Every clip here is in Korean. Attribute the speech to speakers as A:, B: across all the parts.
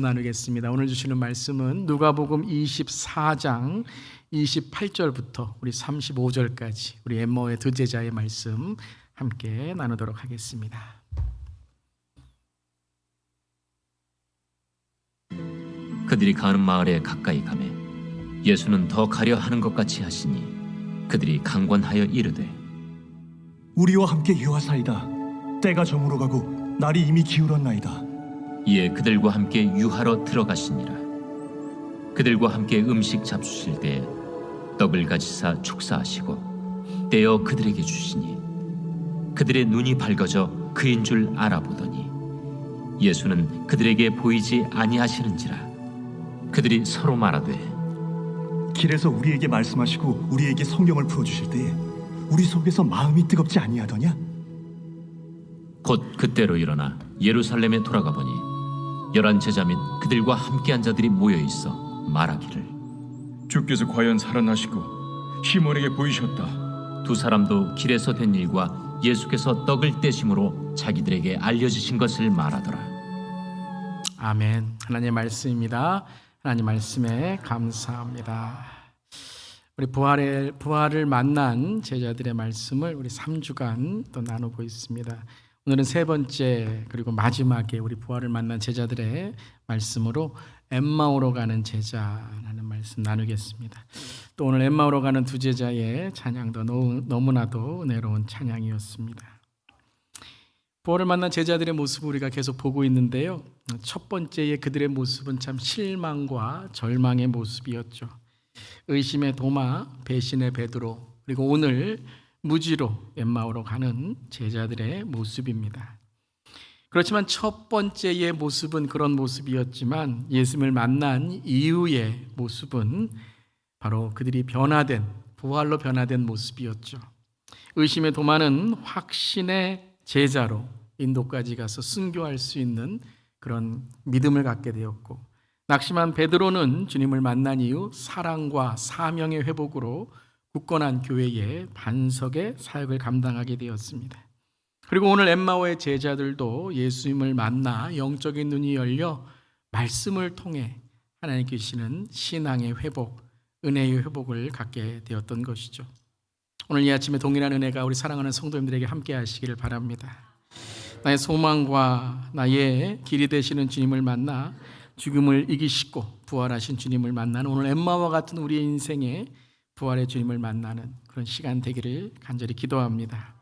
A: 나누겠습니다. 오늘 주시는 말씀은 누가복음 24장 28절부터 우리 35절까지 우리 엠마오의 두 제자의 말씀 함께 나누도록 하겠습니다.
B: 그들이 가는 마을에 가까이 가매 예수는 더 가려 하는 것 같이 하시니 그들이 강권하여 이르되
C: 우리와 함께 유하사이다. 때가 저물어 가고 날이 이미 기울었나이다.
B: 이에 그들과 함께 유하러 들어가시니라. 그들과 함께 음식 잡수실 때에 떡을 가지사 축사하시고 떼어 그들에게 주시니 그들의 눈이 밝아져 그인 줄 알아보더니 예수는 그들에게 보이지 아니하시는지라. 그들이 서로 말하되
C: 길에서 우리에게 말씀하시고 우리에게 성경을 풀어주실 때에 우리 속에서 마음이 뜨겁지 아니하더냐?
B: 곧 그때로 일어나 예루살렘에 돌아가 보니 11 제자 및 그들과 함께한 자들이 모여 있어 말하기를
D: 주께서 과연 살아나시고 시몬에게 보이셨다.
B: 두 사람도 길에서 된 일과 예수께서 떡을 떼심으로 자기들에게 알려주신 것을 말하더라.
A: 아멘. 하나님의 말씀입니다. 하나님 말씀에 감사합니다. 우리 부활을 만난 제자들의 말씀을 우리 3주간 또 나누고 있습니다. 오늘은 세 번째 그리고 마지막에 우리 부활을 만난 제자들의 말씀으로 엠마오로 가는 제자라는 말씀 나누겠습니다. 또 오늘 엠마오로 가는 두 제자의 찬양도 너무나도 은혜로운 찬양이었습니다. 부활을 만난 제자들의 모습을 우리가 계속 보고 있는데요. 첫 번째의 그들의 모습은 참 실망과 절망의 모습이었죠. 의심의 도마, 배신의 베드로, 그리고 오늘 무지로 엠마오로 가는 제자들의 모습입니다. 그렇지만 첫 번째의 모습은 그런 모습이었지만 예수님을 만난 이후의 모습은 바로 그들이 변화된, 부활로 변화된 모습이었죠. 의심의 도마는 확신의 제자로 인도까지 가서 순교할 수 있는 그런 믿음을 갖게 되었고, 낙심한 베드로는 주님을 만난 이후 사랑과 사명의 회복으로 굳건한 교회의 반석의 사역을 감당하게 되었습니다. 그리고 오늘 엠마오의 제자들도 예수님을 만나 영적인 눈이 열려 말씀을 통해 하나님께 주시는 신앙의 회복, 은혜의 회복을 갖게 되었던 것이죠. 오늘 이 아침에 동일한 은혜가 우리 사랑하는 성도님들에게 함께 하시기를 바랍니다. 나의 소망과 나의 길이 되시는 주님을 만나 죽음을 이기시고 부활하신 주님을 만나는 오늘 엠마오와 같은 우리의 인생에 부활의 주님을 만나는 그런 시간 되기를 간절히 기도합니다.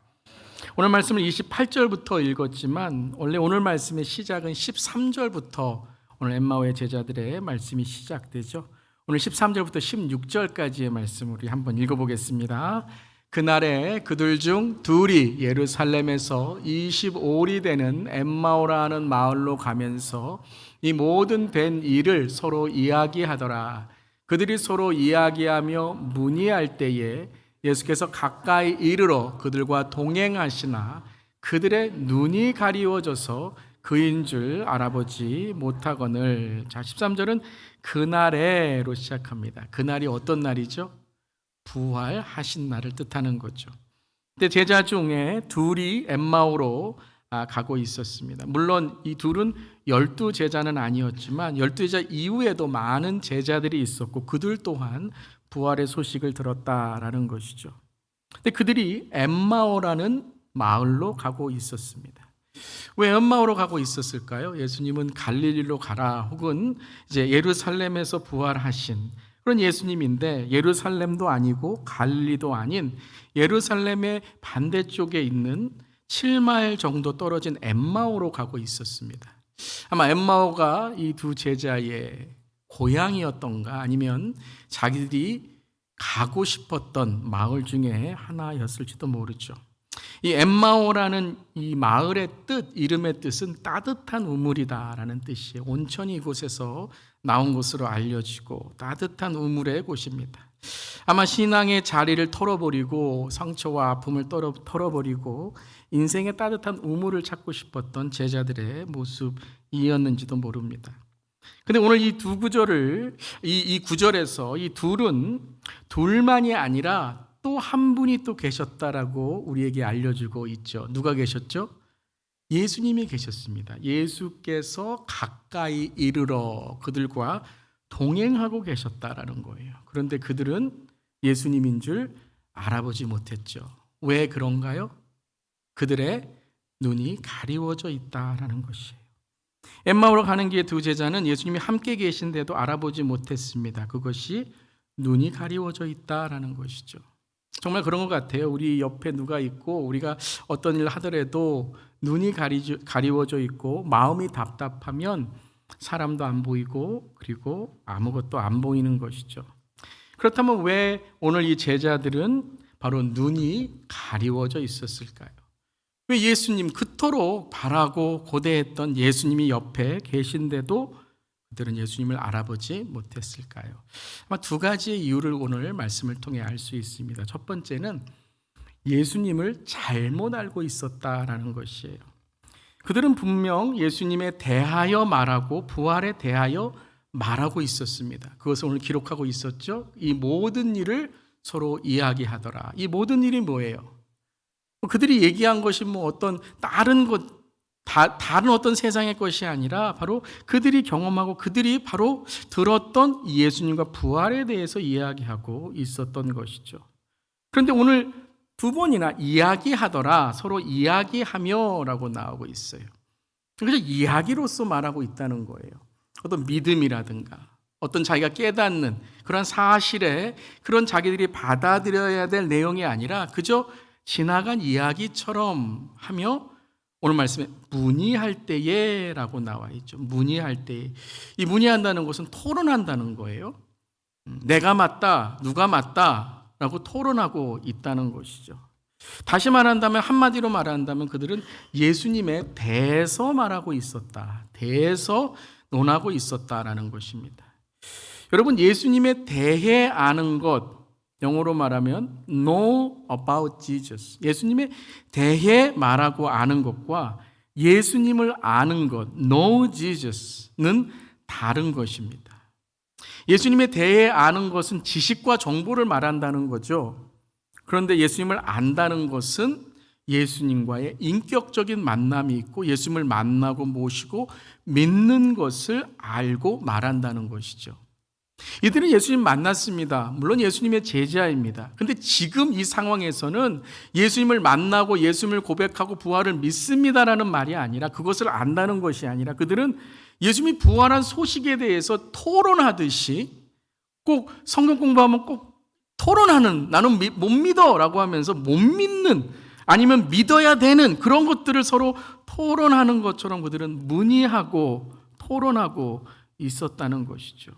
A: 오늘 말씀을 28절부터 읽었지만 원래 오늘 말씀의 시작은 13절부터 오늘 엠마오의 제자들의 말씀이 시작되죠. 오늘 13절부터 16절까지의 말씀 우리 한번 읽어보겠습니다. 그날에 그들 중 둘이 예루살렘에서 25里되는 엠마오라는 마을로 가면서 이 모든 된 일을 서로 이야기하더라. 그들이 서로 이야기하며 문의할 때에 예수께서 가까이 이르러 그들과 동행하시나 그들의 눈이 가리워져서 그인 줄 알아보지 못하거늘. 자, 13절은 그날에로 시작합니다. 그날이 어떤 날이죠? 부활하신 날을 뜻하는 거죠. 근데 제자 중에 둘이 엠마오로 가고 있었습니다. 물론 이 둘은 12제자는 아니었지만 12제자 이후에도 많은 제자들이 있었고 그들 또한 부활의 소식을 들었다라는 것이죠. 근데 그들이 엠마오라는 마을로 가고 있었습니다. 왜 엠마오로 가고 있었을까요? 예수님은 갈릴리로 가라 혹은 이제 예루살렘에서 부활하신 그런 예수님인데 예루살렘도 아니고 갈릴리도 아닌 예루살렘의 반대쪽에 있는 7마일 정도 떨어진 엠마오로 가고 있었습니다. 아마 엠마오가 이 두 제자의 고향이었던가 아니면 자기들이 가고 싶었던 마을 중에 하나였을지도 모르죠. 이 엠마오라는 이 마을의 뜻, 이름의 뜻은 따뜻한 우물이다라는 뜻이에요. 온천이 이곳에서 나온 것으로 알려지고 따뜻한 우물의 곳입니다. 아마 신앙의 자리를 털어버리고 상처와 아픔을 털어버리고 인생의 따뜻한 우물을 찾고 싶었던 제자들의 모습이었는지도 모릅니다. 근데 오늘 이 두 구절을 이 구절에서 이 둘은 둘만이 아니라 또 한 분이 또 계셨다라고 우리에게 알려주고 있죠. 누가 계셨죠? 예수님이 계셨습니다. 예수께서 가까이 이르러 그들과 동행하고 계셨다라는 거예요. 그런데 그들은 예수님인 줄 알아보지 못했죠. 왜 그런가요? 그들의 눈이 가리워져 있다라는 것이에요. 엠마오로 가는 길의 두 제자는 예수님이 함께 계신데도 알아보지 못했습니다. 그것이 눈이 가리워져 있다라는 것이죠. 정말 그런 것 같아요. 우리 옆에 누가 있고 우리가 어떤 일을 하더라도 눈이 가리워져 있고 마음이 답답하면 사람도 안 보이고 그리고 아무것도 안 보이는 것이죠. 그렇다면 왜 오늘 이 제자들은 바로 눈이 가리워져 있었을까요? 왜 예수님 그토록 바라고 고대했던 예수님이 옆에 계신데도 그들은 예수님을 알아보지 못했을까요? 아마 두 가지의 이유를 오늘 말씀을 통해 알 수 있습니다. 첫 번째는 예수님을 잘못 알고 있었다라는 것이에요. 그들은 분명 예수님에 대하여 말하고 부활에 대하여 말하고 있었습니다. 그것을 오늘 기록하고 있었죠. 이 모든 일을 서로 이야기하더라. 이 모든 일이 뭐예요? 그들이 얘기한 것이 어떤 다른 어떤 세상의 것이 아니라 바로 그들이 경험하고 그들이 바로 들었던 예수님과 부활에 대해서 이야기하고 있었던 것이죠. 그런데 오늘 두 번이나 이야기하더라, 서로 이야기하며라고 나오고 있어요. 그래서 이야기로서 말하고 있다는 거예요. 어떤 믿음이라든가 어떤 자기가 깨닫는 그런 사실에 그런 자기들이 받아들여야 될 내용이 아니라 그저 지나간 이야기처럼 하며 오늘 말씀에 문의할 때에 라고 나와 있죠. 문의할 때에. 이 문의한다는 것은 토론한다는 거예요. 내가 맞다, 누가 맞다 라고 토론하고 있다는 것이죠. 다시 말한다면, 한마디로 말한다면 그들은 예수님에 대해서 말하고 있었다. 대해서 논하고 있었다라는 것입니다. 여러분, 예수님에 대해 아는 것, 영어로 말하면 know about Jesus. 예수님에 대해 말하고 아는 것과 예수님을 아는 것, know Jesus는 다른 것입니다. 예수님에 대해 아는 것은 지식과 정보를 말한다는 거죠. 그런데 예수님을 안다는 것은 예수님과의 인격적인 만남이 있고 예수님을 만나고 모시고 믿는 것을 알고 말한다는 것이죠. 이들은 예수님 만났습니다. 물론 예수님의 제자입니다. 그런데 지금 이 상황에서는 예수님을 만나고 예수님을 고백하고 부활을 믿습니다라는 말이 아니라, 그것을 안다는 것이 아니라 그들은 예수님이 부활한 소식에 대해서 토론하듯이, 꼭 성경 공부하면 꼭 토론하는, 나는 못 믿어라고 하면서 못 믿는, 아니면 믿어야 되는 그런 것들을 서로 토론하는 것처럼 그들은 문의하고 토론하고 있었다는 것이죠.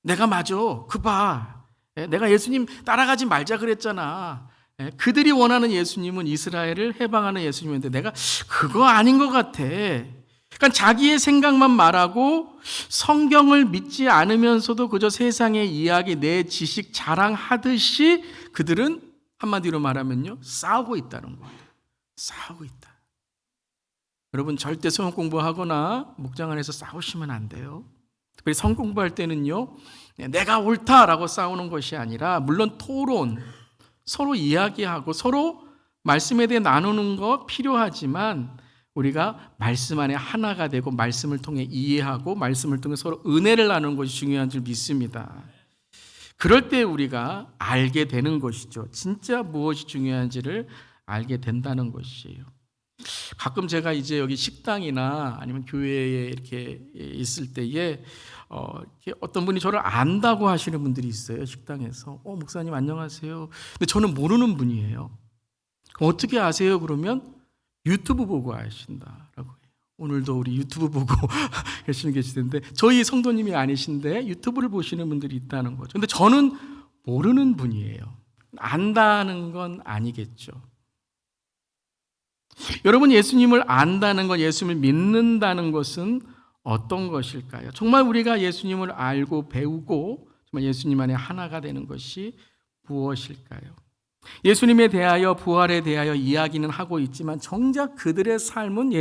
A: 내가 맞아, 그 봐, 내가 예수님 따라가지 말자 그랬잖아. 그들이 원하는 예수님은 이스라엘을 해방하는 예수님인데 내가 그거 아닌 것 같아. 그러니까 자기의 생각만 말하고 성경을 믿지 않으면서도 그저 세상의 이야기, 내 지식 자랑하듯이 그들은 한마디로 말하면요, 싸우고 있다는 거예요. 싸우고 있다. 여러분, 절대 성경 공부하거나 목장 안에서 싸우시면 안 돼요. 특별히 성경 공부할 때는요, 내가 옳다라고 싸우는 것이 아니라, 물론 토론, 서로 이야기하고 서로 말씀에 대해 나누는 거 필요하지만 우리가 말씀 안에 하나가 되고 말씀을 통해 이해하고 말씀을 통해 서로 은혜를 나누는 것이 중요한 줄 믿습니다. 그럴 때 우리가 알게 되는 것이죠. 진짜 무엇이 중요한지를 알게 된다는 것이에요. 가끔 제가 이제 여기 식당이나 아니면 교회에 이렇게 있을 때에 어떤 분이 저를 안다고 하시는 분들이 있어요. 식당에서 목사님 안녕하세요. 근데 저는 모르는 분이에요. 어떻게 아세요? 그러면 유튜브 보고 아신다라고 해요. 오늘도 우리 유튜브 보고 계시는데 저희 성도님이 아니신데 유튜브를 보시는 분들이 있다는 거죠. 근데 저는 모르는 분이에요. 안다는 건 아니겠죠. 여러분, 예수님을 안다는 것, 예수님을 믿는다는 것은 어떤 것일까요? 정말 우리가 예수님을 알고 배우고 정말 예수님 안에 하나가 되는 것이 무엇일까요? 예수님에 대하여, 부활에 대하여 이야기는 하고 있지만 정작 그들의 삶은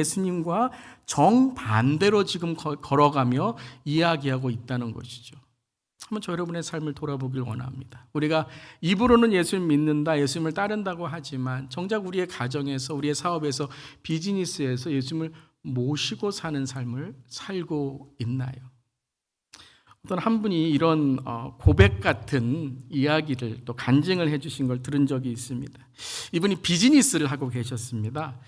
A: 한번 저 여러분의 삶을 돌아보길 원합니다. 우리가 입으로는 예수님 믿는다, 예수님을 따른다고 하지만 정작 우리의 가정에서, 우리의 사업에서, 비즈니스에서 예수님을 모시고 사는 삶을 살고 있나요? 어떤 한 분이 이런 고백 같은 이야기를 또 간증을 해주신 걸 들은 적이 있습니다. 이분이 비즈니스를 하고 계셨습니다.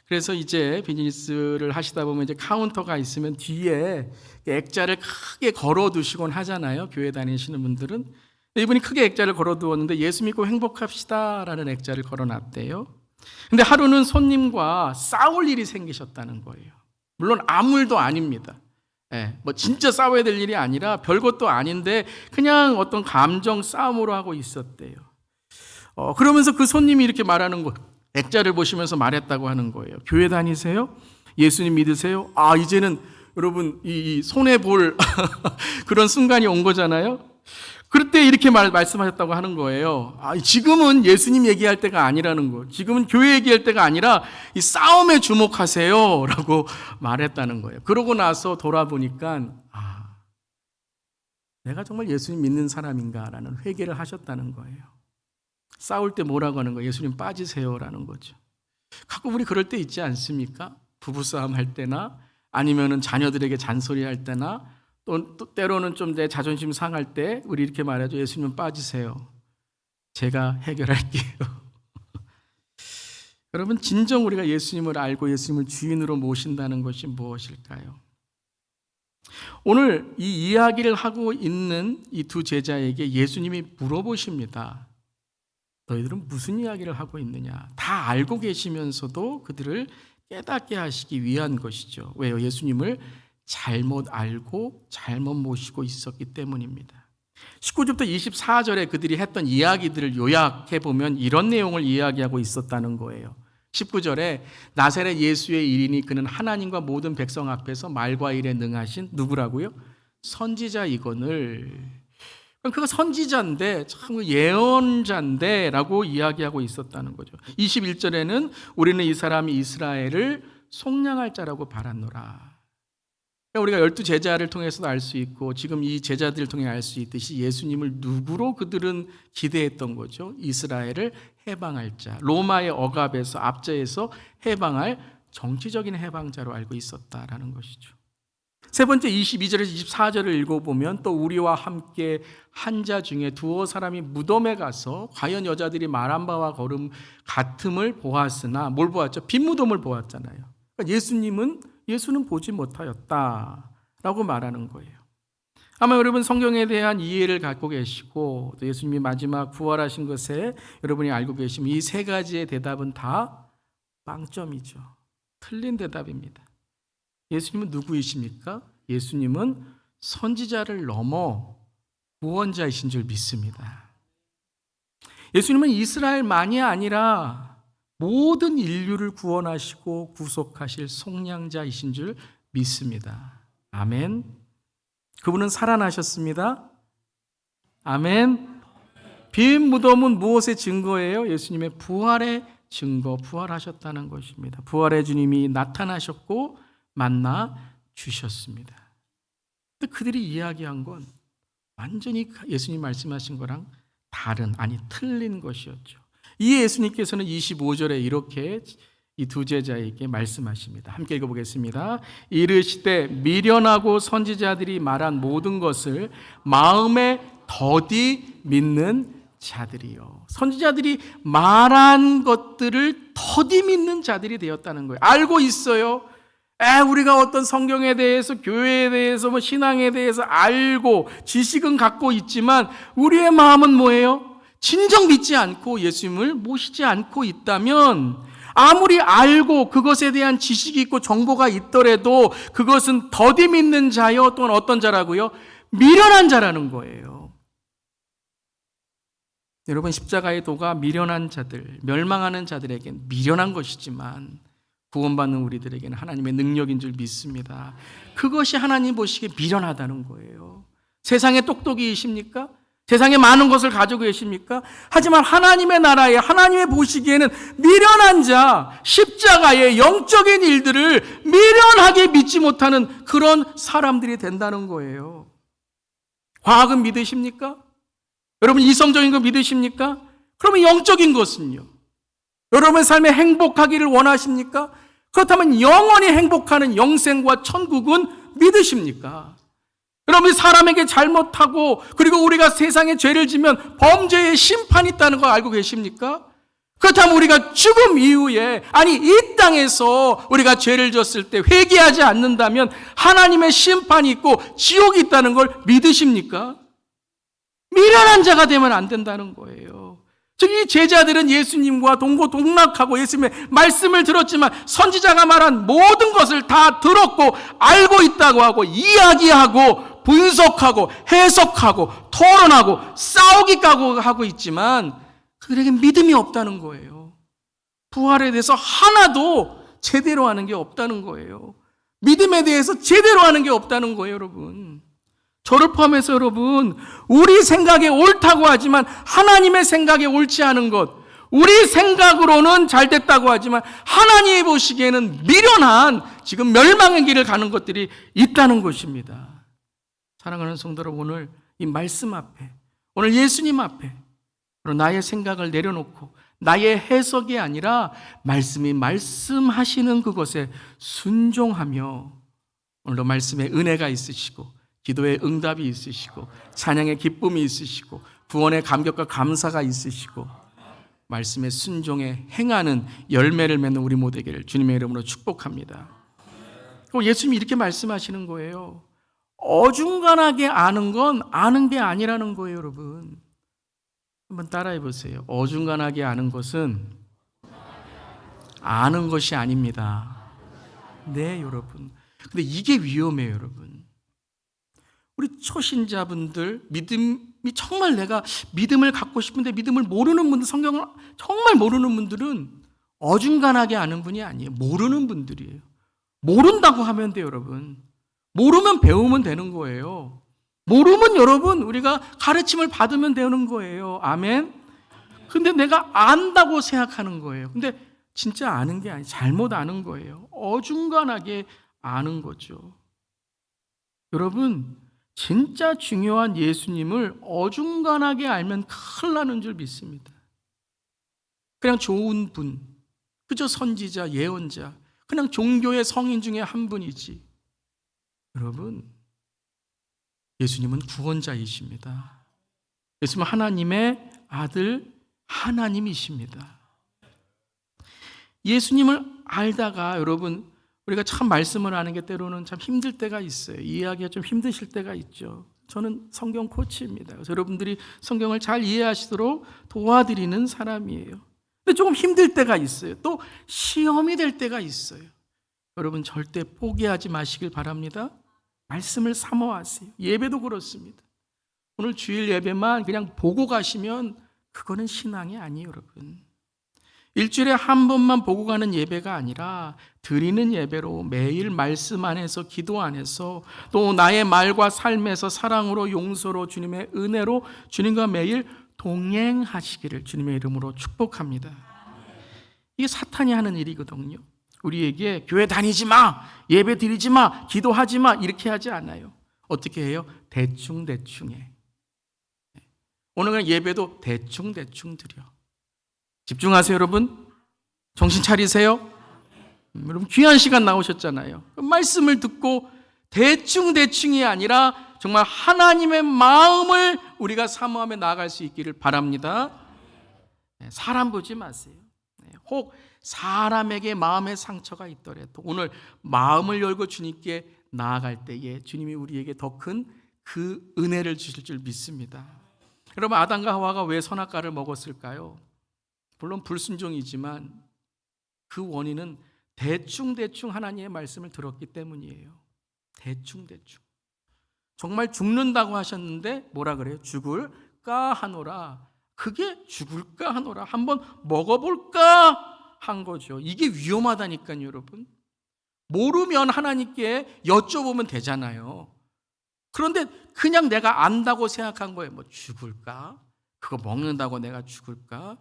A: 그래서 이제 비즈니스를 하시다 보면 이제 카운터가 있으면 뒤에 액자를 크게 걸어두시곤 하잖아요. 교회 다니시는 분들은. 이분이 크게 액자를 걸어두었는데 예수 믿고 행복합시다라는 액자를 걸어놨대요. 근데 하루는 손님과 싸울 일이 생기셨다는 거예요. 물론 아무 일도 아닙니다. 뭐 진짜 싸워야 될 일이 아니라 별것도 아닌데 그냥 어떤 감정 싸움으로 하고 있었대요. 그러면서 그 손님이 이렇게 말하는 거예요. 액자를 보시면서 말했다고 하는 거예요. 교회 다니세요? 예수님 믿으세요? 이제는 여러분 이 손해 볼 그런 순간이 온 거잖아요. 그럴 때 이렇게 말씀하셨다고 하는 거예요. 지금은 예수님 얘기할 때가 아니라는 거. 지금은 교회 얘기할 때가 아니라 이 싸움에 주목하세요 라고 말했다는 거예요. 그러고 나서 돌아보니까 내가 정말 예수님 믿는 사람인가라는 회개를 하셨다는 거예요. 싸울 때 뭐라고 하는 거예요? 예수님 빠지세요라는 거죠. 가끔 우리 그럴 때 있지 않습니까? 부부싸움 할 때나 아니면은 자녀들에게 잔소리할 때나 또 때로는 좀 내 자존심 상할 때 우리 이렇게 말하죠. 예수님 빠지세요. 제가 해결할게요. 여러분 진정 우리가 예수님을 알고 예수님을 주인으로 모신다는 것이 무엇일까요? 오늘 이 이야기를 하고 있는 이 두 제자에게 예수님이 물어보십니다. 너희들은 무슨 이야기를 하고 있느냐? 다 알고 계시면서도 그들을 깨닫게 하시기 위한 것이죠. 왜요? 예수님을 잘못 알고 잘못 모시고 있었기 때문입니다. 19절부터 24절에 그들이 했던 이야기들을 요약해보면 이런 내용을 이야기하고 있었다는 거예요. 19절에 나사렛 예수의 일이니 그는 하나님과 모든 백성 앞에서 말과 일에 능하신 누구라고요? 선지자이거늘. 그가 선지자인데 참 예언자인데 라고 이야기하고 있었다는 거죠. 21절에는 우리는 이 사람이 이스라엘을 속량할 자라고 바랐노라. 우리가 12제자를 통해서도 알 수 있고 지금 이 제자들을 통해 알 수 있듯이 예수님을 누구로 그들은 기대했던 거죠. 이스라엘을 해방할 자, 로마의 억압에서 압제해서 해방할 정치적인 해방자로 알고 있었다라는 것이죠. 세 번째 22절에서 24절을 읽어보면 또 우리와 함께 한 자 중에 두어 사람이 무덤에 가서 과연 여자들이 말한 바와 걸음 같음을 보았으나 뭘 보았죠? 빈 무덤을 보았잖아요. 그러니까 예수는 보지 못하였다라고 말하는 거예요. 아마 여러분 성경에 대한 이해를 갖고 계시고 또 예수님이 마지막 부활하신 것에 여러분이 알고 계시면 이 세 가지의 대답은 다 빵점이죠. 틀린 대답입니다. 예수님은 누구이십니까? 예수님은 선지자를 넘어 구원자이신 줄 믿습니다. 예수님은 이스라엘만이 아니라 모든 인류를 구원하시고 구속하실 속량자이신 줄 믿습니다. 아멘. 그분은 살아나셨습니다. 아멘. 빈 무덤은 무엇의 증거예요? 예수님의 부활의 증거, 부활하셨다는 것입니다. 부활의 주님이 나타나셨고 만나 주셨습니다. 근데 그들이 이야기한 건 완전히 예수님 말씀하신 거랑 틀린 것이었죠. 이 예수님께서는 25절에 이렇게 이 두 제자에게 말씀하십니다. 함께 읽어보겠습니다. 이르시되 미련하고 선지자들이 말한 모든 것을 마음에 더디 믿는 자들이요. 선지자들이 말한 것들을 더디 믿는 자들이 되었다는 거예요. 알고 있어요. 우리가 어떤 성경에 대해서, 교회에 대해서, 신앙에 대해서 알고 지식은 갖고 있지만 우리의 마음은 뭐예요? 진정 믿지 않고 예수님을 모시지 않고 있다면 아무리 알고 그것에 대한 지식이 있고 정보가 있더라도 그것은 더디 믿는 자요 또는 어떤 자라고요? 미련한 자라는 거예요. 여러분 십자가의 도가 미련한 자들, 멸망하는 자들에겐 미련한 것이지만 구원받는 우리들에게는 하나님의 능력인 줄 믿습니다. 그것이 하나님 보시기에 미련하다는 거예요. 세상에 똑똑이이십니까? 세상에 많은 것을 가지고 계십니까? 하지만 하나님의 나라에 하나님의 보시기에는 미련한 자, 십자가의 영적인 일들을 미련하게 믿지 못하는 그런 사람들이 된다는 거예요. 과학은 믿으십니까? 여러분 이성적인 거 믿으십니까? 그러면 영적인 것은요? 여러분의 삶에 행복하기를 원하십니까? 그렇다면 영원히 행복하는 영생과 천국은 믿으십니까? 여러분이 사람에게 잘못하고 그리고 우리가 세상에 죄를 지면 범죄의 심판이 있다는 거 알고 계십니까? 그렇다면 우리가 죽음 이후에, 아니 이 땅에서 우리가 죄를 졌을 때 회개하지 않는다면 하나님의 심판이 있고 지옥이 있다는 걸 믿으십니까? 미련한 자가 되면 안 된다는 거예요. 즉 이 제자들은 예수님과 동고동락하고 예수님의 말씀을 들었지만 선지자가 말한 모든 것을 다 들었고 알고 있다고 하고 이야기하고 분석하고 해석하고 토론하고 싸우기까지 하고 있지만 그들에게 믿음이 없다는 거예요. 부활에 대해서 하나도 제대로 하는 게 없다는 거예요. 믿음에 대해서 제대로 하는 게 없다는 거예요, 여러분. 저를 포함해서 여러분, 우리 생각에 옳다고 하지만 하나님의 생각에 옳지 않은 것, 우리 생각으로는 잘 됐다고 하지만 하나님이 보시기에는 미련한 지금 멸망의 길을 가는 것들이 있다는 것입니다. 사랑하는 성도 여러분, 오늘 이 말씀 앞에, 오늘 예수님 앞에 나의 생각을 내려놓고 나의 해석이 아니라 말씀이 말씀하시는 그것에 순종하며 오늘도 말씀에 은혜가 있으시고 기도의 응답이 있으시고 찬양의 기쁨이 있으시고 구원의 감격과 감사가 있으시고 말씀의 순종에 행하는 열매를 맺는 우리 모두에게 주님의 이름으로 축복합니다. 예수님이 이렇게 말씀하시는 거예요. 어중간하게 아는 건 아는 게 아니라는 거예요, 여러분. 한번 따라해 보세요. 어중간하게 아는 것은 아는 것이 아닙니다. 네, 여러분. 근데 이게 위험해요, 여러분. 우리 초신자분들, 믿음이 정말 내가 믿음을 갖고 싶은데 믿음을 모르는 분들, 성경을 정말 모르는 분들은 어중간하게 아는 분이 아니에요. 모르는 분들이에요. 모른다고 하면 돼요, 여러분. 모르면 배우면 되는 거예요. 모르면 여러분 우리가 가르침을 받으면 되는 거예요. 아멘. 근데 내가 안다고 생각하는 거예요. 근데 진짜 아는 게 아니에요. 잘못 아는 거예요. 어중간하게 아는 거죠. 여러분 진짜 중요한 예수님을 어중간하게 알면 큰일 나는 줄 믿습니다. 그냥 좋은 분, 그저 선지자, 예언자, 그냥 종교의 성인 중에 한 분이지. 여러분, 예수님은 구원자이십니다. 예수님은 하나님의 아들, 하나님이십니다. 예수님을 알다가 여러분 우리가 참 말씀을 하는 게 때로는 참 힘들 때가 있어요. 이해하기가 좀 힘드실 때가 있죠. 저는 성경 코치입니다. 그래서 여러분들이 성경을 잘 이해하시도록 도와드리는 사람이에요. 근데 조금 힘들 때가 있어요. 또 시험이 될 때가 있어요. 여러분 절대 포기하지 마시길 바랍니다. 말씀을 사모하세요. 예배도 그렇습니다. 오늘 주일 예배만 그냥 보고 가시면 그거는 신앙이 아니에요, 여러분. 일주일에 한 번만 보고 가는 예배가 아니라 드리는 예배로 매일 말씀 안에서 기도 안에서 또 나의 말과 삶에서 사랑으로 용서로 주님의 은혜로 주님과 매일 동행하시기를 주님의 이름으로 축복합니다. 이게 사탄이 하는 일이거든요. 우리에게 교회 다니지 마, 예배 드리지 마, 기도하지 마 이렇게 하지 않아요. 어떻게 해요? 대충대충 해. 오늘 그냥 예배도 대충대충 드려. 집중하세요, 여러분. 정신 차리세요. 여러분 귀한 시간 나오셨잖아요. 말씀을 듣고 대충대충이 아니라 정말 하나님의 마음을 우리가 사모하며 나아갈 수 있기를 바랍니다. 사람 보지 마세요. 혹 사람에게 마음의 상처가 있더라도 오늘 마음을 열고 주님께 나아갈 때에 주님이 우리에게 더 큰 그 은혜를 주실 줄 믿습니다. 여러분 아담과 하와가 왜 선악과를 먹었을까요? 물론 불순종이지만 그 원인은 대충대충 하나님의 말씀을 들었기 때문이에요. 대충대충. 정말 죽는다고 하셨는데 뭐라 그래요? 죽을까 하노라. 그게 죽을까 하노라. 한번 먹어볼까 한 거죠. 이게 위험하다니까요, 여러분. 모르면 하나님께 여쭤보면 되잖아요. 그런데 그냥 내가 안다고 생각한 거예요. 뭐 죽을까? 그거 먹는다고 내가 죽을까?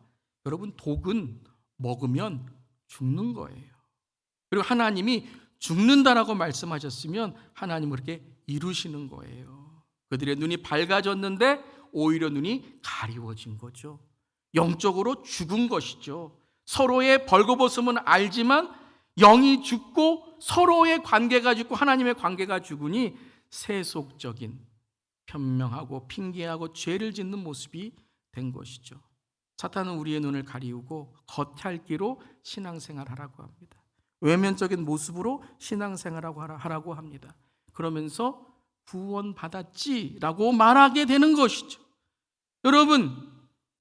A: 여러분 독은 먹으면 죽는 거예요. 그리고 하나님이 죽는다라고 말씀하셨으면 하나님은 그렇게 이루시는 거예요. 그들의 눈이 밝아졌는데 오히려 눈이 가리워진 거죠. 영적으로 죽은 것이죠. 서로의 벌거벗음은 알지만 영이 죽고 서로의 관계가 죽고 하나님의 관계가 죽으니 세속적인 변명하고 핑계하고 죄를 짓는 모습이 된 것이죠. 사탄은 우리의 눈을 가리우고 겉핥기로 신앙생활하라고 합니다. 외면적인 모습으로 신앙생활하라고 합니다. 그러면서 구원받았지라고 말하게 되는 것이죠. 여러분,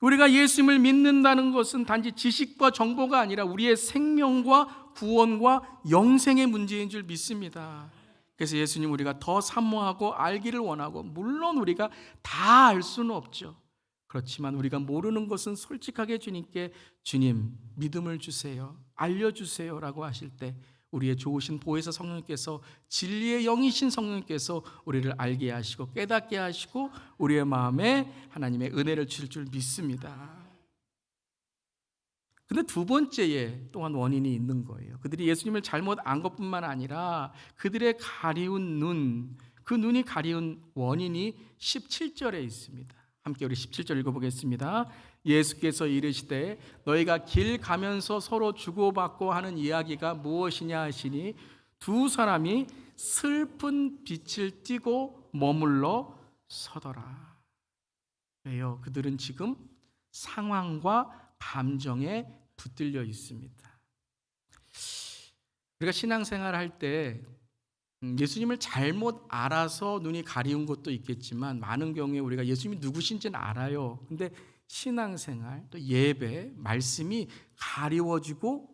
A: 우리가 예수님을 믿는다는 것은 단지 지식과 정보가 아니라 우리의 생명과 구원과 영생의 문제인 줄 믿습니다. 그래서 예수님 우리가 더 사모하고 알기를 원하고, 물론 우리가 다 알 수는 없죠. 그렇지만 우리가 모르는 것은 솔직하게 주님께 주님 믿음을 주세요, 알려주세요 라고 하실 때 우리의 좋으신 보혜사 성령님께서, 진리의 영이신 성령님께서 우리를 알게 하시고 깨닫게 하시고 우리의 마음에 하나님의 은혜를 주실 줄 믿습니다. 근데 두 번째에 또한 원인이 있는 거예요. 그들이 예수님을 잘못 안 것뿐만 아니라 그들의 가리운 눈, 그 눈이 가리운 원인이 17절에 있습니다. 함께 우리 17절 읽어보겠습니다. 예수께서 이르시되 너희가 길 가면서 서로 주고받고 하는 이야기가 무엇이냐 하시니 두 사람이 슬픈 빛을 띠고 머물러 서더라. 왜요? 그들은 지금 상황과 감정에 붙들려 있습니다. 우리가 신앙생활 할 때 예수님을 잘못 알아서 눈이 가리운 것도 있겠지만 많은 경우에 우리가 예수님이 누구신지는 알아요. 근데 신앙생활, 또 예배, 말씀이 가리워지고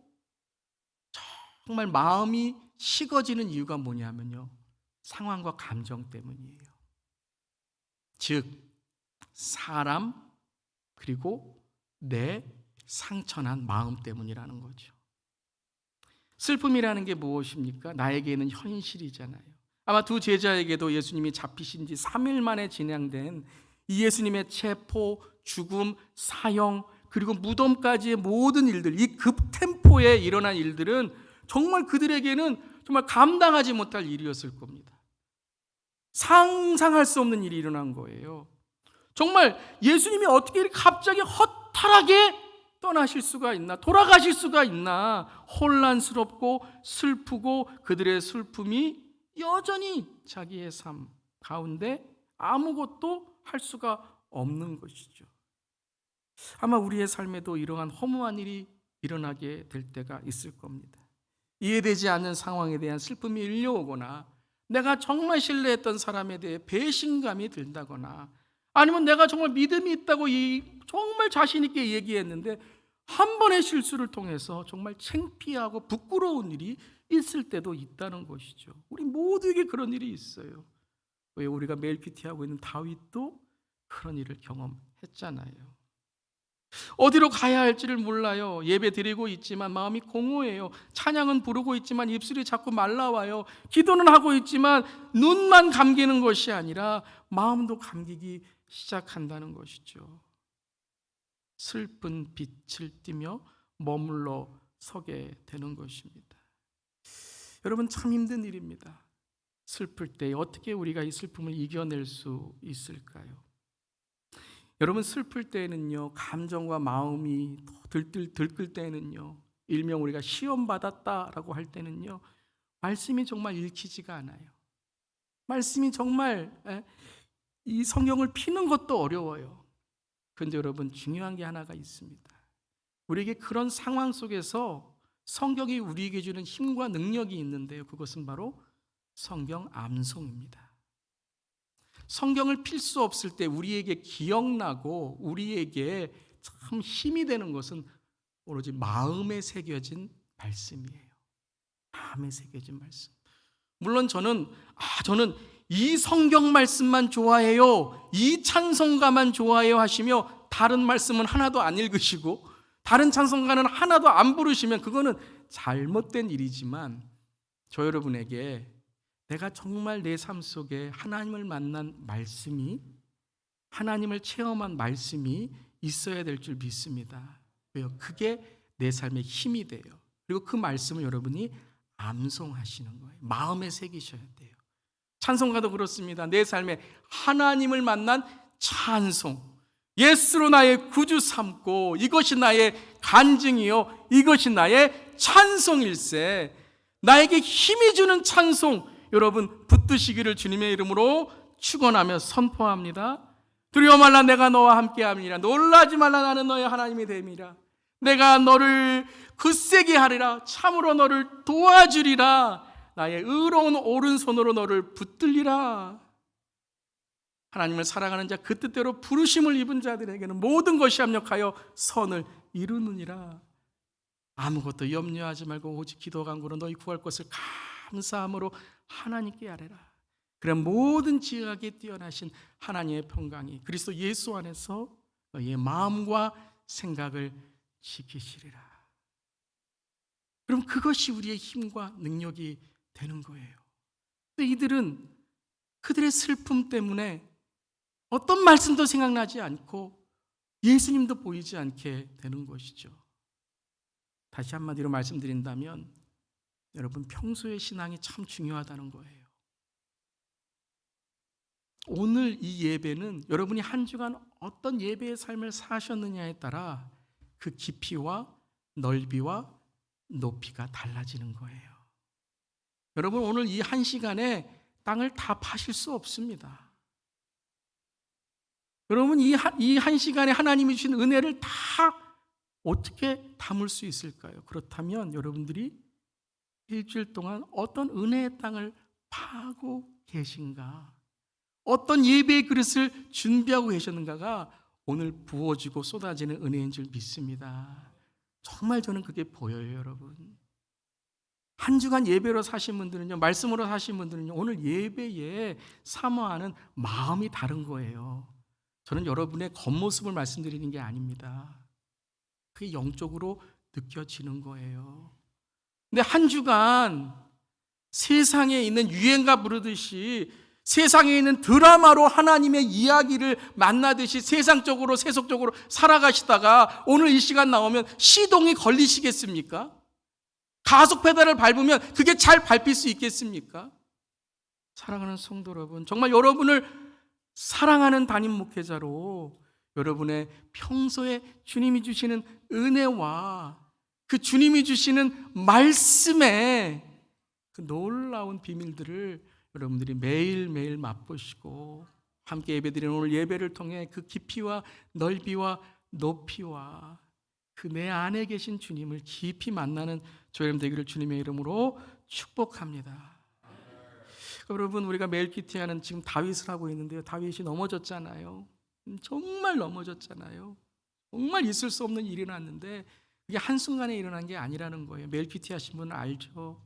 A: 정말 마음이 식어지는 이유가 뭐냐면요, 상황과 감정 때문이에요. 즉 사람 그리고 내 상처난 마음 때문이라는 거죠. 슬픔이라는 게 무엇입니까? 나에게는 현실이잖아요. 아마 두 제자에게도 예수님이 잡히신 지 3일 만에 진행된 이 예수님의 체포, 죽음, 사형, 그리고 무덤까지의 모든 일들, 이 급템포에 일어난 일들은 정말 그들에게는 정말 감당하지 못할 일이었을 겁니다. 상상할 수 없는 일이 일어난 거예요. 정말 예수님이 어떻게 이렇게 갑자기 허탈하게 떠나실 수가 있나, 돌아가실 수가 있나, 혼란스럽고 슬프고 그들의 슬픔이 여전히 자기의 삶 가운데 아무것도 할 수가 없는 것이죠. 아마 우리의 삶에도 이러한 허무한 일이 일어나게 될 때가 있을 겁니다. 이해되지 않는 상황에 대한 슬픔이 밀려오거나, 내가 정말 신뢰했던 사람에 대해 배신감이 든다거나, 아니면 내가 정말 믿음이 있다고 정말 자신 있게 얘기했는데 한 번의 실수를 통해서 정말 창피하고 부끄러운 일이 있을 때도 있다는 것이죠. 우리 모두에게 그런 일이 있어요. 왜 우리가 매일 큐티하고 있는 다윗도 그런 일을 경험했잖아요. 어디로 가야 할지를 몰라요. 예배 드리고 있지만 마음이 공허해요. 찬양은 부르고 있지만 입술이 자꾸 말라와요. 기도는 하고 있지만 눈만 감기는 것이 아니라 마음도 감기기 시작한다는 것이죠. 슬픈 빛을 띠며 머물러 서게 되는 것입니다. 여러분, 참 힘든 일입니다. 슬플 때 어떻게 우리가 이 슬픔을 이겨낼 수 있을까요? 여러분, 슬플 때는요, 감정과 마음이 들끓 때는요, 일명 우리가 시험 받았다라고 할 때는요, 말씀이 정말 읽히지가 않아요. 말씀이 정말 이 성경을 피는 것도 어려워요. 그런데 여러분, 중요한 게 하나가 있습니다. 우리에게 그런 상황 속에서 성경이 우리에게 주는 힘과 능력이 있는데요, 그것은 바로 성경 암송입니다. 성경을 필 수 없을 때 우리에게 기억나고 우리에게 참 힘이 되는 것은 오로지 마음에 새겨진 말씀이에요. 마음에 새겨진 말씀. 물론 저는 이 성경 말씀만 좋아해요, 이 찬송가만 좋아해요 하시며 다른 말씀은 하나도 안 읽으시고 다른 찬송가는 하나도 안 부르시면 그거는 잘못된 일이지만, 저 여러분에게 내가 정말 내 삶 속에 하나님을 만난 말씀이, 하나님을 체험한 말씀이 있어야 될 줄 믿습니다. 왜요? 그게 내 삶의 힘이 돼요. 그리고 그 말씀을 여러분이 암송하시는 거예요. 마음에 새기셔야 돼요. 찬송가도 그렇습니다. 내 삶에 하나님을 만난 찬송, 예수로 나의 구주 삼고 이것이 나의 간증이요 이것이 나의 찬송일세. 나에게 힘이 주는 찬송 여러분 붙드시기를 주님의 이름으로 축원하며 선포합니다. 두려워 말라, 내가 너와 함께함이라. 놀라지 말라, 나는 너의 하나님이 됨이라. 내가 너를 굳세게 하리라. 참으로 너를 도와주리라. 나의 의로운 오른손으로 너를 붙들리라. 하나님을 사랑하는 자, 그 뜻대로 부르심을 입은 자들에게는 모든 것이 합력하여 선을 이루느니라. 아무것도 염려하지 말고 오직 기도 간구로 너희 구할 것을 감사함으로 하나님께 아뢰라. 그래 모든 지각에 뛰어나신 하나님의 평강이 그리스도 예수 안에서 너희의 마음과 생각을 지키시리라. 그럼 그것이 우리의 힘과 능력이 되는 거예요. 근데 이들은 그들의 슬픔 때문에 어떤 말씀도 생각나지 않고 예수님도 보이지 않게 되는 것이죠. 다시 한마디로 말씀드린다면 여러분, 평소의 신앙이 참 중요하다는 거예요. 오늘 이 예배는 여러분이 한 주간 어떤 예배의 삶을 사셨느냐에 따라 그 깊이와 넓이와 높이가 달라지는 거예요. 여러분, 오늘 이 한 시간에 땅을 다 파실 수 없습니다. 여러분, 이 한 시간에 하나님이 주신 은혜를 다 어떻게 담을 수 있을까요? 그렇다면 여러분들이 일주일 동안 어떤 은혜의 땅을 파고 계신가, 어떤 예배의 그릇을 준비하고 계셨는가가 오늘 부어지고 쏟아지는 은혜인 줄 믿습니다. 정말 저는 그게 보여요, 여러분. 한 주간 예배로 사신 분들은요, 말씀으로 사신 분들은요, 오늘 예배에 사모하는 마음이 다른 거예요. 저는 여러분의 겉모습을 말씀드리는 게 아닙니다. 그게 영적으로 느껴지는 거예요. 근데 한 주간 세상에 있는 유행가 부르듯이 세상에 있는 드라마로 하나님의 이야기를 만나듯이 세상적으로 세속적으로 살아가시다가 오늘 이 시간 나오면 시동이 걸리시겠습니까? 가속 페달을 밟으면 그게 잘 밟힐 수 있겠습니까? 사랑하는 성도 여러분, 정말 여러분을 사랑하는 담임 목회자로 여러분의 평소에 주님이 주시는 은혜와 그 주님이 주시는 말씀의 그 놀라운 비밀들을 여러분들이 매일매일 맛보시고 함께 예배드리는 오늘 예배를 통해 그 깊이와 넓이와 높이와 그 내 안에 계신 주님을 깊이 만나는 저여러분 되기를 주님의 이름으로 축복합니다. 여러분, 우리가 멜기티아는 지금 다윗을 하고 있는데요, 다윗이 넘어졌잖아요. 정말 넘어졌잖아요. 정말 있을 수 없는 일이 났는데 그게 한순간에 일어난 게 아니라는 거예요. 멜기티아 하신 분은 알죠.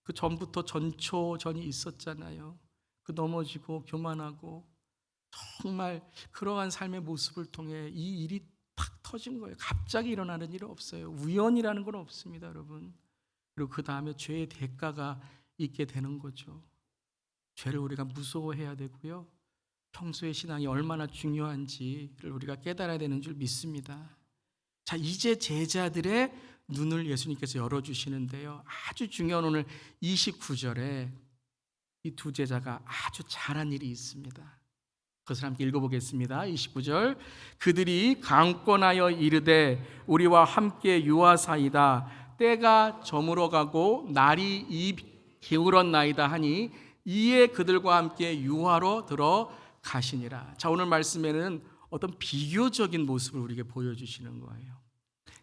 A: 그 전부터 전이 있었잖아요. 그 넘어지고 교만하고 정말 그러한 삶의 모습을 통해 이 일이 탁 터진 거예요. 갑자기 일어나는 일은 없어요. 우연이라는 건 없습니다, 여러분. 그리고 그 다음에 죄의 대가가 있게 되는 거죠. 죄를 우리가 무서워해야 되고요, 평소의 신앙이 얼마나 중요한지를 우리가 깨달아야 되는 줄 믿습니다. 자, 이제 제자들의 눈을 예수님께서 열어주시는데요, 아주 중요한 오늘 29절에 이 두 제자가 아주 잘한 일이 있습니다. 그것을 함께 읽어보겠습니다. 29절, 그들이 강권하여 이르되 우리와 함께 유하사이다. 때가 저물어가고 날이 기울었나이다 하니 이에 그들과 함께 유하로 들어가시니라. 자, 오늘 말씀에는 어떤 비교적인 모습을 우리에게 보여주시는 거예요.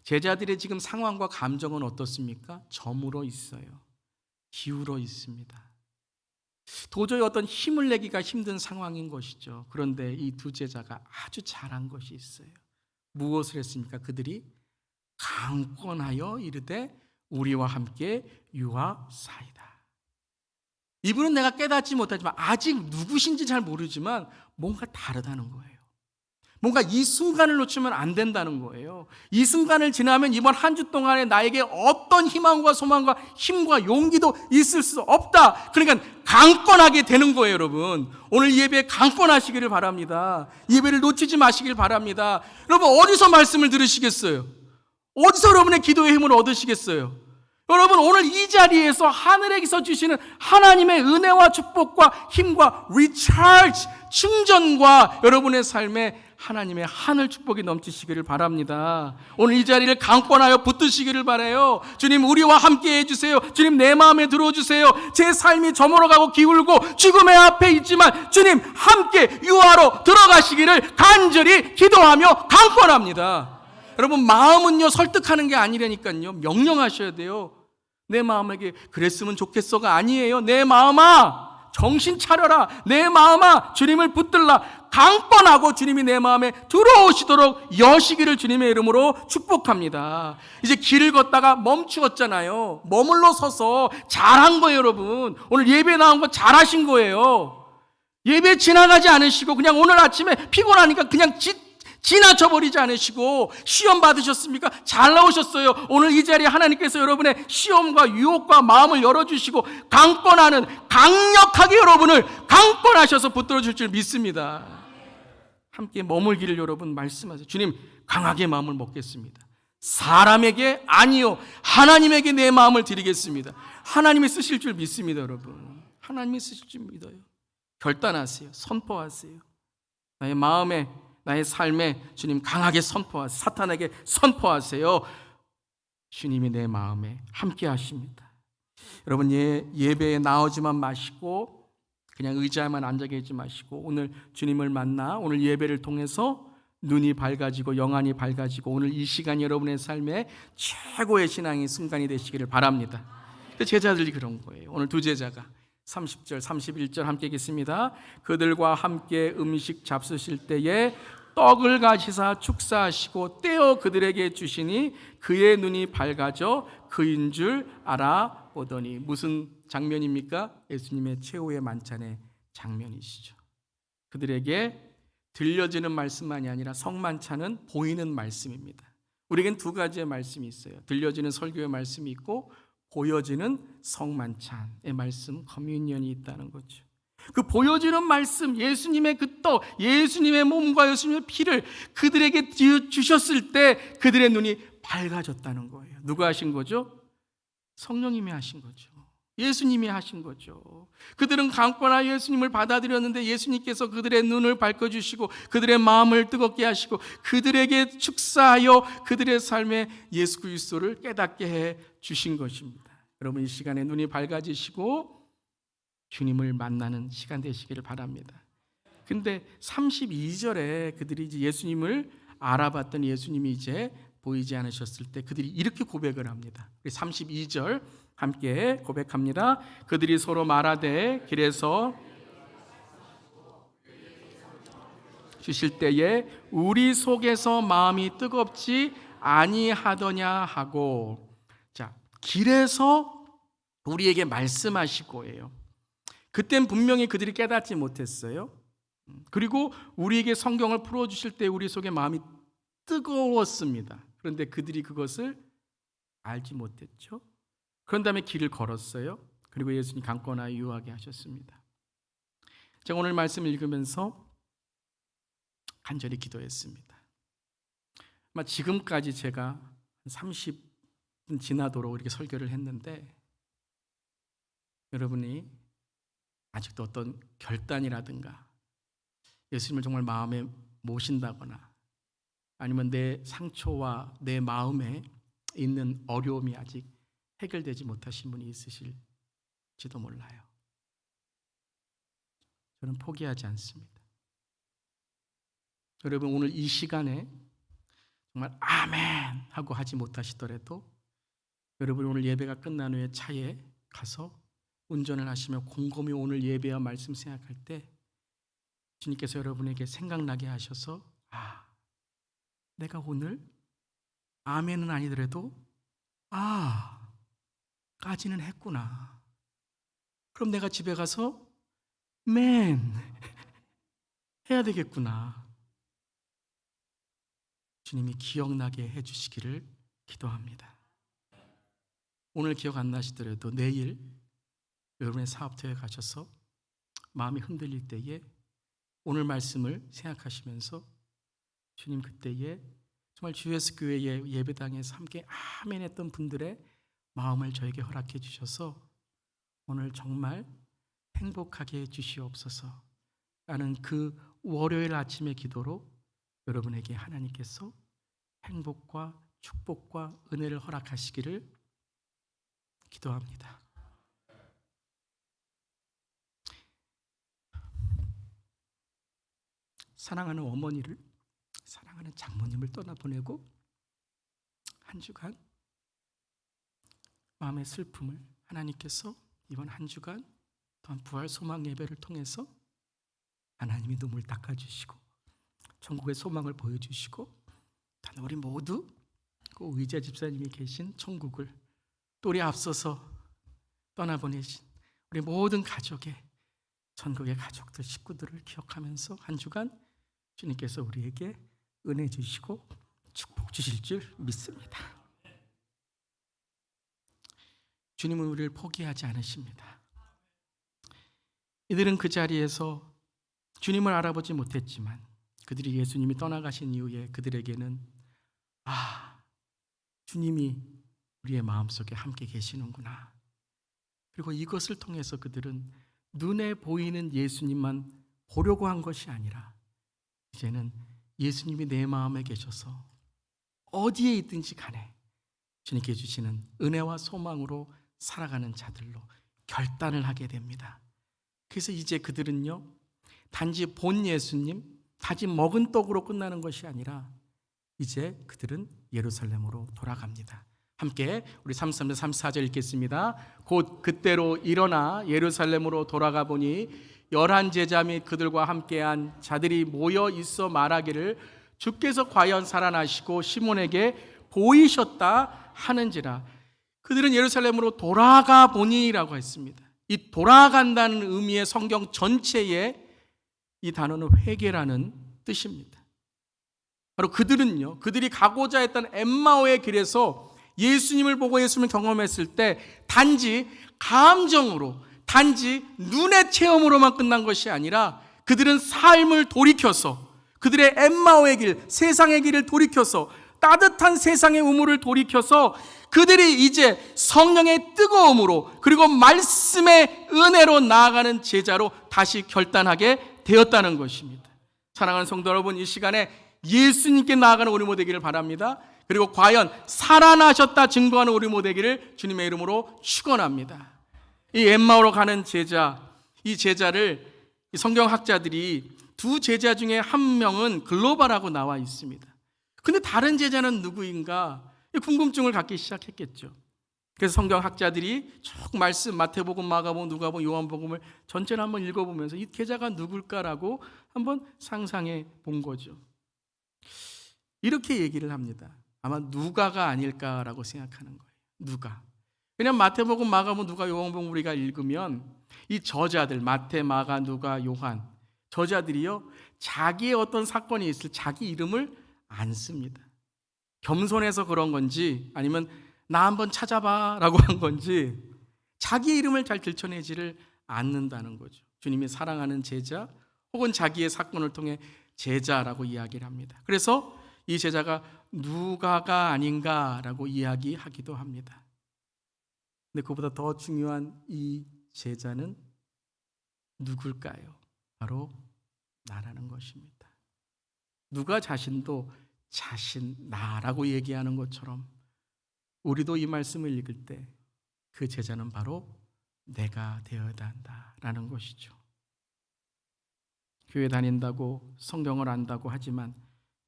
A: 제자들의 지금 상황과 감정은 어떻습니까? 저물어 있어요. 기울어 있습니다. 도저히 어떤 힘을 내기가 힘든 상황인 것이죠. 그런데 이 두 제자가 아주 잘한 것이 있어요. 무엇을 했습니까? 그들이 강권하여 이르되 우리와 함께 유하사이다. 이분은 내가 깨닫지 못하지만 아직 누구신지 잘 모르지만 뭔가 다르다는 거예요. 뭔가 이 순간을 놓치면 안 된다는 거예요. 이 순간을 지나면 이번 한 주 동안에 나에게 어떤 희망과 소망과 힘과 용기도 있을 수 없다. 그러니까 강권하게 되는 거예요, 여러분. 오늘 예배에 강권하시기를 바랍니다. 예배를 놓치지 마시길 바랍니다. 여러분, 어디서 말씀을 들으시겠어요? 어디서 여러분의 기도의 힘을 얻으시겠어요? 여러분, 오늘 이 자리에서 하늘에서 주시는 하나님의 은혜와 축복과 힘과 리차지, 충전과 여러분의 삶에 하나님의 하늘 축복이 넘치시기를 바랍니다. 오늘 이 자리를 강권하여 붙드시기를 바라요. 주님, 우리와 함께 해주세요. 주님, 내 마음에 들어주세요. 제 삶이 저물어가고 기울고 죽음의 앞에 있지만 주님, 함께 유하로 들어가시기를 간절히 기도하며 강권합니다. 여러분, 마음은요 설득하는 게 아니라니까요, 명령하셔야 돼요. 내 마음에게 그랬으면 좋겠어가 아니에요. 내 마음아, 정신 차려라. 내 마음아, 주님을 붙들라. 강권하고 주님이 내 마음에 들어오시도록 여시기를 주님의 이름으로 축복합니다. 이제 길을 걷다가 멈추었잖아요. 머물러 서서 잘한 거예요. 여러분, 오늘 예배 나온 거 잘하신 거예요. 예배 지나가지 않으시고 그냥 오늘 아침에 피곤하니까 그냥 지나쳐 버리지 않으시고, 시험 받으셨습니까? 잘 나오셨어요. 오늘 이 자리에 하나님께서 여러분의 시험과 유혹과 마음을 열어주시고 강권하는, 강력하게 여러분을 강권하셔서 붙들어 줄 줄 믿습니다. 함께 머물기를 여러분 말씀하세요. 주님, 강하게 마음을 먹겠습니다. 사람에게 아니요, 하나님에게 내 마음을 드리겠습니다. 하나님이 쓰실 줄 믿습니다. 여러분, 하나님이 쓰실 줄 믿어요. 결단하세요. 선포하세요. 나의 마음에, 나의 삶에 주님 강하게 선포하세요. 사탄에게 선포하세요. 주님이 내 마음에 함께 하십니다. 여러분, 예배에 나오지만 마시고 그냥 의자에만 앉아 계지 마시고 오늘 주님을 만나 오늘 예배를 통해서 눈이 밝아지고 영안이 밝아지고 오늘 이 시간 여러분의 삶에 최고의 신앙의 순간이 되시기를 바랍니다. 제자들이 그런 거예요. 오늘 두 제자가 30절 31절 함께 읽겠습니다. 그들과 함께 음식 잡수실 때에 떡을 가지사 축사하시고 떼어 그들에게 주시니 그의 눈이 밝아져 그인 줄 알아보더니. 무슨 장면입니까? 예수님의 최후의 만찬의 장면이시죠. 그들에게 들려지는 말씀만이 아니라 성만찬은 보이는 말씀입니다. 우리에겐 두 가지의 말씀이 있어요. 들려지는 설교의 말씀이 있고 보여지는 성만찬의 말씀, 커뮤니언이 있다는 거죠. 그 보여지는 말씀, 예수님의 그 떡, 예수님의 몸과 예수님의 피를 그들에게 주셨을 때 그들의 눈이 밝아졌다는 거예요. 누가 하신 거죠? 성령님이 하신 거죠. 예수님이 하신 거죠. 그들은 강권하여 예수님을 받아들였는데 예수님께서 그들의 눈을 밝혀주시고 그들의 마음을 뜨겁게 하시고 그들에게 축사하여 그들의 삶에 예수 그리스도를 깨닫게 해 주신 것입니다. 여러분, 이 시간에 눈이 밝아지시고 주님을 만나는 시간 되시기를 바랍니다. 근데 32절에 그들이 이제 예수님을 알아봤던 예수님이 이제 보이지 않으셨을 때 그들이 이렇게 고백을 합니다. 32절 함께 고백합니다. 그들이 서로 말하되 길에서 주실 때에 우리 속에서 마음이 뜨겁지 아니하더냐 하고. 자, 길에서 우리에게 말씀하시고예요. 그땐 분명히 그들이 깨닫지 못했어요. 그리고 우리에게 성경을 풀어주실 때 우리 속에 마음이 뜨거웠습니다. 그런데 그들이 그것을 알지 못했죠. 그런 다음에 길을 걸었어요. 그리고 예수님 강권하여 유하게 하셨습니다. 제가 오늘 말씀을 읽으면서 간절히 기도했습니다. 아마 지금까지 제가 30분 지나도록 이렇게 설교를 했는데 여러분이 아직도 어떤 결단이라든가 예수님을 정말 마음에 모신다거나 아니면 내 상처와 내 마음에 있는 어려움이 아직 해결되지 못하신 분이 있으실지도 몰라요. 저는 포기하지 않습니다. 여러분, 오늘 이 시간에 정말 아멘 하고 하지 못하시더라도 여러분 오늘 예배가 끝난 후에 차에 가서 운전을 하시며 곰곰이 오늘 예배와 말씀 생각할 때 주님께서 여러분에게 생각나게 하셔서 내가 오늘 아멘은 아니더라도 까지는 했구나. 그럼 내가 집에 가서 맨 해야 되겠구나. 주님이 기억나게 해주시기를 기도합니다. 오늘 기억 안 나시더라도 내일 여러분의 사업터에 가셔서 마음이 흔들릴 때에 오늘 말씀을 생각하시면서 주님, 그때에 정말 주 예수 교회의 예배당에서 함께 아멘 했던 분들의 마음을 저에게 허락해 주셔서 오늘 정말 행복하게 해주시옵소서 라는 그 월요일 아침의 기도로 여러분에게 하나님께서 행복과 축복과 은혜를 허락하시기를 기도합니다. 사랑하는 어머니를, 사랑하는 장모님을 떠나보내고 한 주간 마음의 슬픔을 하나님께서 이번 한 주간 또한 부활 소망 예배를 통해서 하나님이 눈물 닦아주시고 천국의 소망을 보여주시고 단 우리 모두 그 의자 집사님이 계신 천국을 또 우리 앞서서 떠나보내신 우리 모든 가족의 천국의 가족들 식구들을 기억하면서 한 주간 주님께서 우리에게 은혜 주시고 축복 주실 줄 믿습니다. 주님은 우리를 포기하지 않으십니다. 이들은 그 자리에서 주님을 알아보지 못했지만 그들이 예수님이 떠나가신 이후에 그들에게는 주님이 우리의 마음속에 함께 계시는구나. 그리고 이것을 통해서 그들은 눈에 보이는 예수님만 보려고 한 것이 아니라 이제는 예수님이 내 마음에 계셔서 어디에 있든지 간에 주님께 주시는 은혜와 소망으로 살아가는 자들로 결단을 하게 됩니다. 그래서 이제 그들은요, 단지 본 예수님, 단지 먹은 떡으로 끝나는 것이 아니라 이제 그들은 예루살렘으로 돌아갑니다. 함께 우리 33절 34절 읽겠습니다. 곧 그때로 일어나 예루살렘으로 돌아가 보니 11 제자 및 그들과 함께한 자들이 모여 있어 말하기를 주께서 과연 살아나시고 시몬에게 보이셨다 하는지라. 그들은 예루살렘으로 돌아가 보니라고 했습니다. 이 돌아간다는 의미의 성경 전체에 이 단어는 회개라는 뜻입니다. 바로 그들은요, 그들이 가고자 했던 엠마오의 길에서 예수님을 보고 예수님을 경험했을 때 단지 감정으로, 단지 눈의 체험으로만 끝난 것이 아니라 그들은 삶을 돌이켜서 그들의 엠마오의 길, 세상의 길을 돌이켜서 따뜻한 세상의 우물을 돌이켜서 그들이 이제 성령의 뜨거움으로 그리고 말씀의 은혜로 나아가는 제자로 다시 결단하게 되었다는 것입니다. 사랑하는 성도 여러분, 이 시간에 예수님께 나아가는 우리 모두 되기를 바랍니다. 그리고 과연 살아나셨다 증거하는 우리 모두 되기를 주님의 이름으로 축원합니다. 이 엠마오로 가는 제자, 이 제자를 성경학자들이 두 제자 중에 한 명은 글로바라고 나와 있습니다. 근데 다른 제자는 누구인가 궁금증을 갖기 시작했겠죠. 그래서 성경학자들이 쭉 말씀 마태복음, 마가복음, 누가복음, 요한복음을 전체를 한번 읽어보면서 이 제자가 누굴까라고 한번 상상해 본 거죠. 이렇게 얘기를 합니다. 아마 누가가 아닐까라고 생각하는 거예요. 누가. 왜냐하면 마태복음, 마가복음, 누가, 요한복음 우리가 읽으면 이 저자들 마태, 마가, 누가, 요한 저자들이요, 자기의 어떤 사건이 있을 자기 이름을 안 씁니다. 겸손해서 그런 건지 아니면 나 한번 찾아봐 라고 한 건지 자기 이름을 잘 들춰내지를 않는다는 거죠. 주님이 사랑하는 제자 혹은 자기의 사건을 통해 제자라고 이야기를 합니다. 그래서 이 제자가 누가가 아닌가라고 이야기하기도 합니다. 근데 그보다 더 중요한 이 제자는 누굴까요? 바로 나라는 것입니다. 누가 자신도 자신 나라고 얘기하는 것처럼 우리도 이 말씀을 읽을 때 그 제자는 바로 내가 되어야 한다라는 것이죠. 교회 다닌다고 성경을 안다고 하지만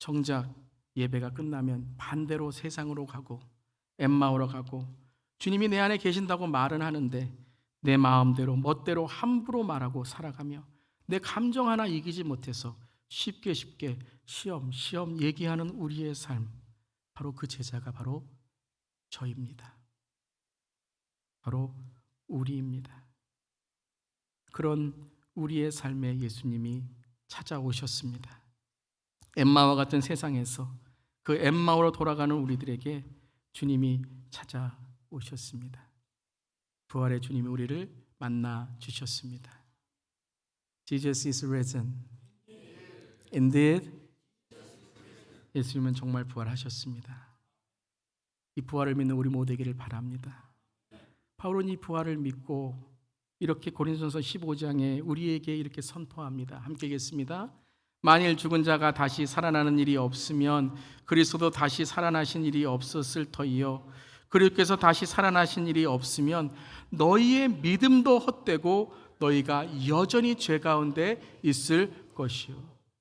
A: 정작 예배가 끝나면 반대로 세상으로 가고 엠마오로 가고 주님이 내 안에 계신다고 말은 하는데 내 마음대로 멋대로 함부로 말하고 살아가며 내 감정 하나 이기지 못해서 쉽게 시험 얘기하는 우리의 삶, 바로 그 제자가 바로 저입니다. 바로 우리입니다. 그런 우리의 삶에 예수님이 찾아오셨습니다. 엠마와 같은 세상에서 그 엠마오로 돌아가는 우리들에게 주님이 찾아오셨습니다. 부활의 주님이 우리를 만나 주셨습니다. Jesus is risen. Indeed, 예수님은 정말 부활하셨습니다. 이 부활을 믿는 우리 모두 되기를 바랍니다. 바울은 이 부활을 믿고 이렇게 고린도전서 15장에 우리에게 이렇게 선포합니다. 함께 읽겠습니다. 만일 죽은 자가 다시 살아나는 일이 없으면 그리스도도 다시 살아나신 일이 없었을 터이요 그리스도께서 다시 살아나신 일이 없으면 너희의 믿음도 헛되고 너희가 여전히 죄 가운데 있을 것이요.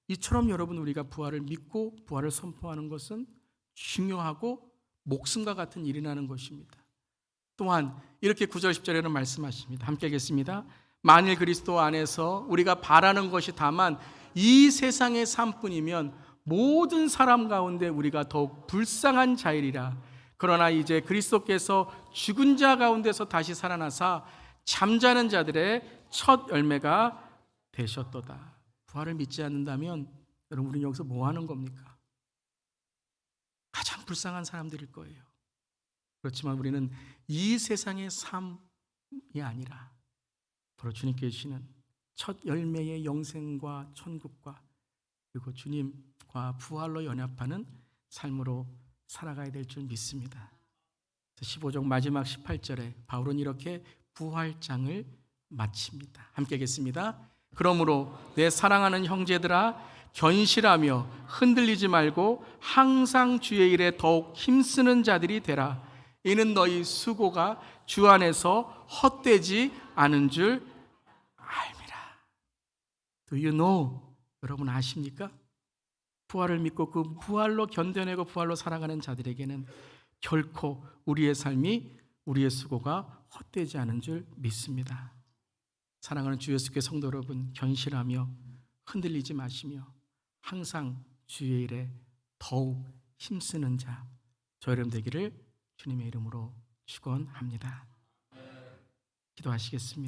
A: 이처럼 여러분 우리가 부활을 믿고 부활을 선포하는 것은 중요하고 목숨과 같은 일이라는 것입니다. 또한 이렇게 9절 10절에는 말씀하십니다. 함께 읽겠습니다. 만일 그리스도 안에서 우리가 바라는 것이 다만 이 세상의 삶뿐이면 모든 사람 가운데 우리가 더욱 불쌍한 자이리라. 그러나 이제 그리스도께서 죽은 자 가운데서 다시 살아나사 잠자는 자들의 첫 열매가 되셨도다. 부활을 믿지 않는다면 여러분 우리는 여기서 뭐 하는 겁니까? 가장 불쌍한 사람들일 거예요. 그렇지만 우리는 이 세상의 삶이 아니라 바로 주님께 주시는 첫 열매의 영생과 천국과 그리고 주님과 부활로 연합하는 삶으로 살아가야 될 줄 믿습니다. 15장 마지막 18절에 바울은 이렇게 부활장을 마칩니다. 함께 읽겠습니다. 그러므로 내 사랑하는 형제들아 견실하며 흔들리지 말고 항상 주의 일에 더욱 힘쓰는 자들이 되라. 이는 너희 수고가 주 안에서 헛되지 않은 줄 알미라. Do you know? 여러분 아십니까? 부활을 믿고 그 부활로 견뎌내고 부활로 살아가는 자들에게는 결코 우리의 삶이 우리의 수고가 헛되지 않은 줄 믿습니다. 사랑하는 주 예수께 성도 여러분, 견실하며 흔들리지 마시며 항상 주의 일에 더욱 힘쓰는 자 저 여러분 되기를 주님의 이름으로 축원합니다. 기도하시겠습니다.